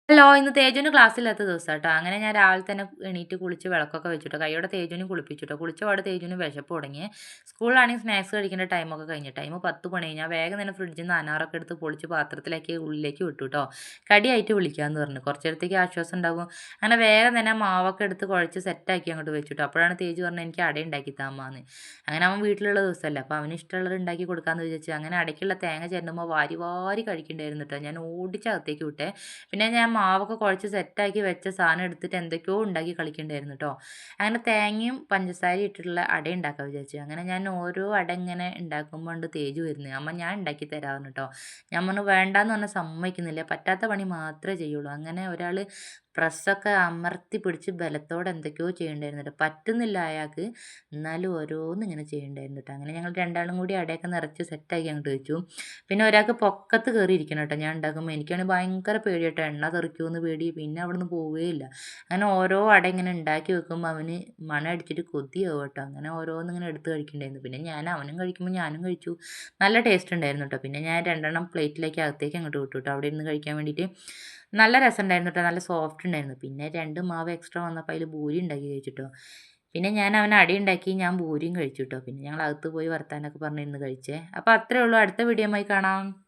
Hello! ഇന്ന് തേജുന് ക്ലാസ്സില്ലാത്ത ദിവസാട്ടോ. അങ്ങനെ ഞാൻ രാവിലെ തന്നെ എണീറ്റ് കുളിച്ച് വിളക്കൊക്കെ വെച്ചുട്ടോ. കയ്യോടെ തേജുവിനെയും കുളിപ്പിച്ചുട്ടോ. കുളിച്ച പാടെ തേജുവിന് വിശപ്പ് തുടങ്ങി. സ്കൂളിലാണെങ്കിൽ സ്നാക്സ് കഴിക്കേണ്ട ടൈമൊക്കെ കഴിഞ്ഞു. ടൈം 10 മണിയായി. ഞാൻ വേഗം തന്നെ ഫ്രിഡ്ജിൽ നിന്ന് അനാറൊക്കെ എടുത്ത് പൊളിച്ച് പാത്രത്തിലാക്കി ഉള്ളിലേക്ക് വിട്ടുട്ടോ. കടിയായിട്ട് വിളിക്കാമെന്ന് പറഞ്ഞു. കുറച്ച് നേരത്തേക്ക് ആശ്വാസം ഉണ്ടാകും. അങ്ങനെ വേഗം തന്നെ മാവൊക്കെ എടുത്ത് കുഴച്ച് സെറ്റാക്കി അങ്ങോട്ട് വെച്ചുട്ടോ. അപ്പോഴാണ് തേജു പറഞ്ഞത് എനിക്ക് അട ഉണ്ടാക്കി താമ്മാന്ന്. അങ്ങനെ അവൻ വീട്ടിലുള്ള ദിവസമല്ലേ. അപ്പോൾ അവന് ഇഷ്ടമുള്ളത് ഉണ്ടാക്കി കൊടുക്കാമെന്ന് വിചാരിച്ചു. അങ്ങനെ അടയ്ക്കുള്ള തേങ്ങ ചെരണ്ടുമ്പോൾ വാരി വാരി കഴിക്കുന്നുണ്ടായിരുന്നു കേട്ടോ. ഞാൻ ഓടിച്ച് അകത്തേക്ക് വിട്ടേ. പിന്നെ ഞാൻ മാവൊക്കെ കുഴച്ച് സെറ്റാക്കി വെച്ച സാധനം എടുത്തിട്ട് എന്തൊക്കെയോ ഉണ്ടാക്കി കളിക്കണ്ടായിരുന്നു കേട്ടോ. അങ്ങനെ തേങ്ങയും പഞ്ചസാരയും ഇട്ടിട്ടുള്ള അട ഉണ്ടാക്കാൻ വിചാരിച്ചു. അങ്ങനെ ഞാൻ ഓരോ അട ഇങ്ങനെ ഉണ്ടാക്കുമ്പോൾ ഉണ്ട് തേജ് വരുന്നത്. അമ്മ ഞാൻ ഉണ്ടാക്കി തരാമെന്ന് കേട്ടോ. ഞാൻ പറഞ്ഞു വേണ്ടാന്ന് പറഞ്ഞാൽ സമ്മതിക്കുന്നില്ല. പറ്റാത്ത പണി മാത്രമേ ചെയ്യുള്ളൂ. അങ്ങനെ ഒരാൾ പ്രസ്സൊക്കെ അമർത്തി പിടിച്ച് ബലത്തോടെ എന്തൊക്കെയോ ചെയ്യണ്ടായിരുന്നു കേട്ടോ. പറ്റുന്നില്ല അയാൾക്ക്. എന്നാലും ഓരോന്ന് ഇങ്ങനെ ചെയ്യണ്ടായിരുന്നു കേട്ടോ. അങ്ങനെ ഞങ്ങൾ രണ്ടാളും കൂടി അടയൊക്കെ നിറച്ച് സെറ്റാക്കി അങ്ങോട്ട് വെച്ചു. പിന്നെ ഒരാൾക്ക് പൊക്കത്ത് കയറി ഇരിക്കണം കേട്ടോ ഞാൻ ഉണ്ടാക്കുമ്പോൾ. എനിക്കാണെങ്കിൽ ഭയങ്കര പേടി കേട്ടോ. എണ്ണ തെറിക്കുമെന്ന് പേടി. പിന്നെ അവിടുന്ന് പോവുകയില്ല. അങ്ങനെ ഓരോ അട ഇങ്ങനെ ഉണ്ടാക്കി വെക്കുമ്പോൾ അവന് മണം അടിച്ചിട്ട് കൊതിയാവും കേട്ടോ. അങ്ങനെ ഓരോന്ന് ഇങ്ങനെ എടുത്ത് കഴിക്കണ്ടായിരുന്നു. പിന്നെ ഞാൻ അവനും കഴിക്കുമ്പോൾ ഞാനും കഴിച്ചു. നല്ല ടേസ്റ്റ് ഉണ്ടായിരുന്നു കേട്ടോ. പിന്നെ ഞാൻ രണ്ടെണ്ണം പ്ലേറ്റിലേക്ക് അകത്തേക്ക് അങ്ങോട്ട് വിട്ടു കേട്ടോ. അവിടെ ഇരുന്ന് കഴിക്കാൻ വേണ്ടിയിട്ട്. നല്ല രസമുണ്ടായിരുന്നു കേട്ടോ. നല്ല സോഫ്റ്റ് ഉണ്ടായിരുന്നു. പിന്നെ 2 മാവ് എക്സ്ട്രാ വന്നപ്പോൾ അതിൽ ഭൂരി ഉണ്ടാക്കി കഴിച്ചിട്ടോ. പിന്നെ ഞാൻ അവന് അട ഉണ്ടാക്കി ഞാൻ ഭൂരിയും കഴിച്ചു കേട്ടോ. പിന്നെ ഞങ്ങൾ അകത്ത് പോയി വർത്താനൊക്കെ പറഞ്ഞിരുന്ന് കഴിച്ചേ. അപ്പോൾ അത്രേ ഉള്ളൂ. അടുത്ത വീഡിയോയുമായി കാണാം.